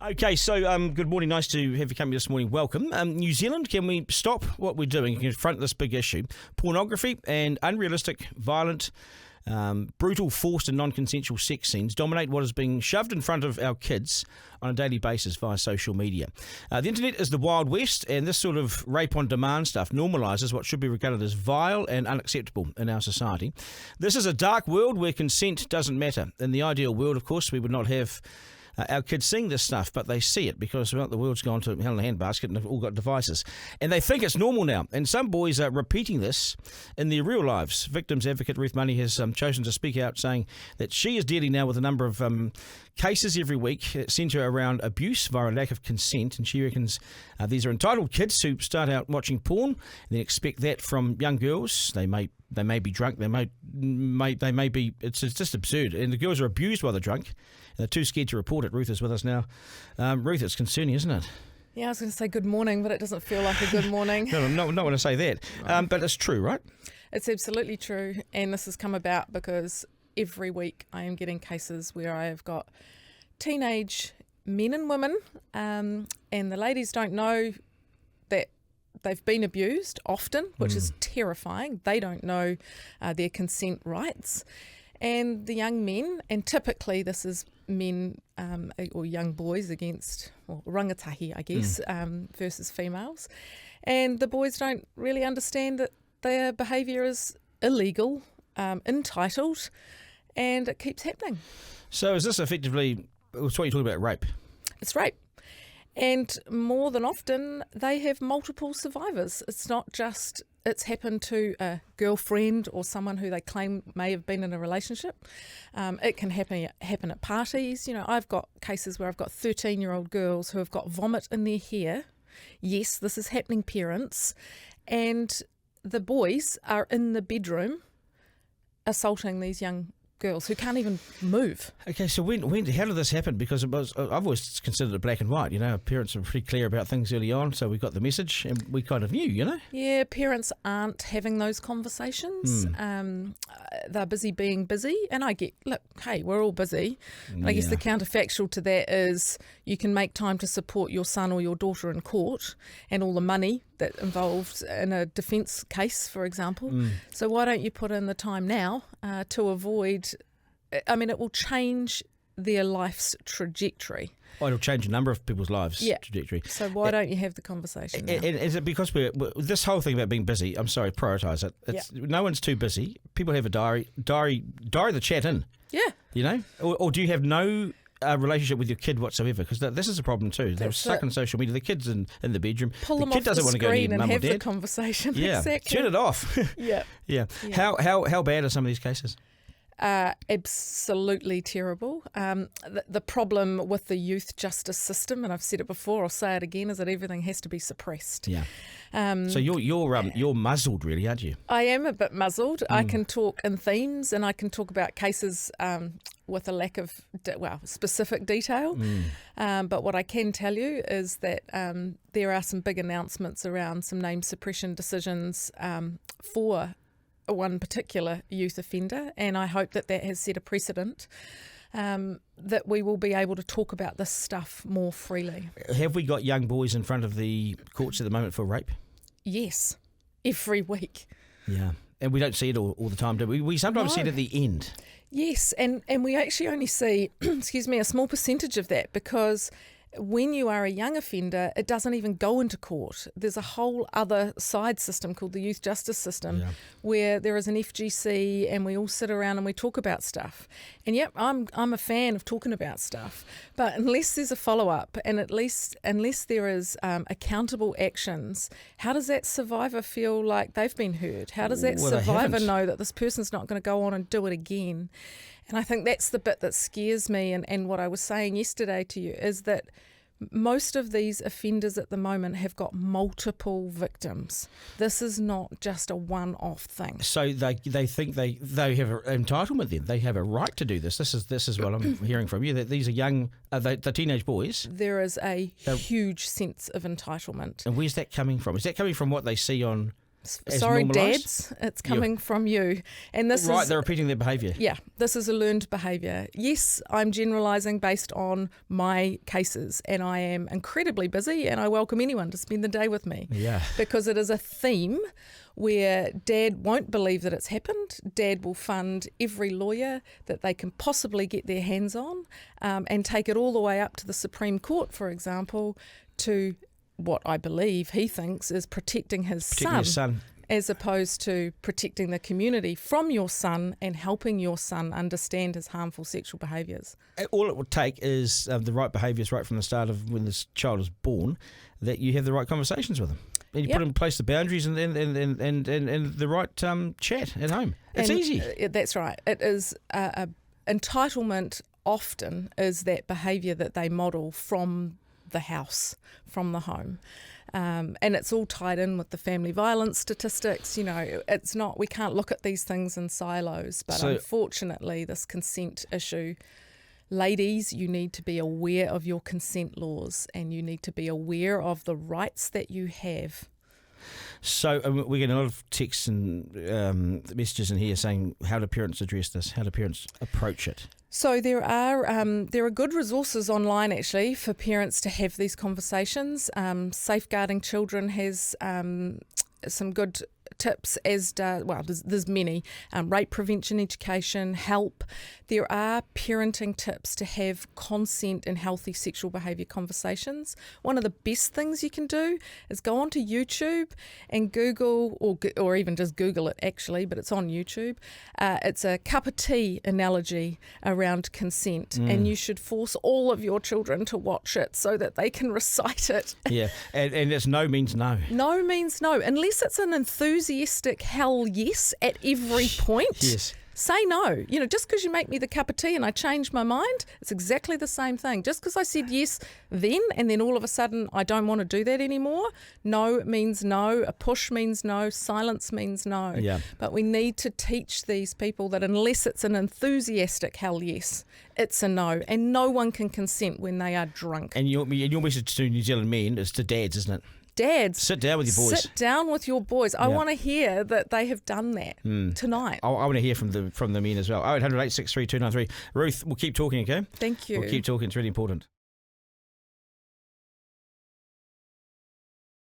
Okay, so good morning. Nice to have you company this morning. Welcome. New Zealand, can we stop what we're doing and confront this big issue? Pornography and unrealistic, violent, brutal, forced and non-consensual sex scenes dominate what is being shoved in front of our kids on a daily basis via social media. The internet is the Wild West, and this sort of rape-on-demand stuff normalises what should be regarded as vile and unacceptable in our society. This is a dark world where consent doesn't matter. In the ideal world, of course, we would not have our kids seeing this stuff, but they see it because the world's gone to hell in a handbasket and they've all got devices. And they think it's normal now. And some boys are repeating this in their real lives. Victims advocate Ruth Money has chosen to speak out, saying that she is dealing now with a number of cases every week that centre around abuse via a lack of consent. And she reckons these are entitled kids who start out watching porn and then expect that from young girls. They may be drunk. They may be. It's just absurd. And the girls are abused while they're drunk. And they're too scared to report it. Ruth is with us now. Ruth, it's concerning, isn't it? Yeah, I was going to say good morning, but it doesn't feel like a good morning. No, I'm not going to say that. But it's true, right? It's absolutely true. And this has come about because every week I am getting cases where I have got teenage men and women, and the ladies don't know that they've been abused often, which is terrifying. They don't know their consent rights. And the young men, and typically this is men or young boys against, or rangatahi, I guess, versus females. And the boys don't really understand that their behaviour is illegal, entitled, and it keeps happening. So is this effectively, it's what you're talking about, rape? It's rape. And more than often, they have multiple survivors. It's not just it's happened to a girlfriend or someone who they claim may have been in a relationship. It can happen at parties. You know, I've got cases where I've got 13-year-old girls who have got vomit in their hair. Yes, this is happening, parents. And the boys are in the bedroom assaulting these young girls who can't even move. Okay, so when how did this happen? Because I've always considered it black and white. You know, our parents are pretty clear about things early on, so we got the message and we kind of knew, you know? Yeah, parents aren't having those conversations. They're busy being busy, and I get, look, hey, we're all busy. And I guess the counterfactual to that is you can make time to support your son or your daughter in court and all the money that involved in a defence case, for example. So why don't you put in the time now to avoid, I mean, it will change their life's trajectory. Oh, it'll change a number of people's lives' trajectory. So why don't you have the conversation now? And is it because this whole thing about being busy, I'm sorry, prioritise it. No one's too busy. People have a diary the chat in. Yeah. You know? Or do you have no relationship with your kid whatsoever? Because this is a problem too. They're stuck on social media. The kid's in the bedroom. Pull them kid off doesn't the want to go near screen and mum or have dad. the conversation. Yeah, exactly. turn it off. Yeah. How bad are some of these cases? Absolutely terrible. The problem with the youth justice system, and I've said it before, I'll say it again, is that everything has to be suppressed. Yeah. So you're muzzled, really, aren't you? I am a bit muzzled. I can talk in themes, and I can talk about cases with a lack of specific detail. But what I can tell you is that there are some big announcements around some name suppression decisions for one particular youth offender, and I hope that has set a precedent that we will be able to talk about this stuff more freely. Have we got young boys in front of the courts at the moment for rape? Yes, every week. Yeah, and we don't see it all the time, do we? We sometimes see it at the end. Yes, and we actually only see, a small percentage of that, because when you are a young offender, it doesn't even go into court. There's a whole other side system called the youth justice system where there is an FGC and we all sit around and we talk about stuff. And yep, I'm a fan of talking about stuff. But unless there's a follow-up and unless there is accountable actions, how does that survivor feel like they've been heard? How does that survivor know that this person's not going to go on and do it again? And I think that's the bit that scares me. And what I was saying yesterday to you is that most of these offenders at the moment have got multiple victims. This is not just a one-off thing. So they think they have an entitlement then. They have a right to do this. This is what I'm hearing from you, that these are young, the teenage boys. There is a huge sense of entitlement. And where's that coming from? Is that coming from what they see on as Sorry, normalised? dads, it's coming from you. And this Right, is they're repeating their behaviour. Yeah, this is a learned behaviour. Yes, I'm generalising based on my cases, and I am incredibly busy, and I welcome anyone to spend the day with me. Yeah. Because it is a theme where dad won't believe that it's happened. Dad will fund every lawyer that they can possibly get their hands on, and take it all the way up to the Supreme Court, for example, to what I believe he thinks is protecting his son, as opposed to protecting the community from your son and helping your son understand his harmful sexual behaviours. All it would take is the right behaviours right from the start of when this child is born, that you have the right conversations with them. And you put in place the boundaries and the right chat at home. It's easy. That's right. It is entitlement often is that behaviour that they model from the house, from the home. And it's all tied in with the family violence statistics. It's not, we can't look at these things in silos, but unfortunately this consent issue, ladies, you need to be aware of your consent laws, and you need to be aware of the rights that you have. So we're getting a lot of texts and messages in here saying, how do parents address this? How do parents approach it? So there are good resources online actually for parents to have these conversations. Safeguarding Children has some good tips, as there's many. Rape prevention education, help. There are parenting tips to have consent and healthy sexual behaviour conversations. One of the best things you can do is go onto YouTube and Google, or even just Google it actually, but it's on YouTube. It's a cup of tea analogy around consent, and you should force all of your children to watch it so that they can recite it. Yeah, and it's no means no. No means no, unless it's an enthusiastic hell yes at every point. Yes. Say no. Just because you make me the cup of tea and I change my mind, it's exactly the same thing. Just because I said yes then, and then all of a sudden I don't want to do that anymore, no means no. A push means no. Silence means no. Yeah. But we need to teach these people that unless it's an enthusiastic hell yes, it's a no. And no one can consent when they are drunk. And your message to New Zealand men is to dads, isn't it? Dads, sit down with your boys. Sit down with your boys. I want to hear that they have done that tonight. I want to hear from the men as well. 0800 863 293. Ruth, we'll keep talking, okay? Thank you. We'll keep talking. It's really important.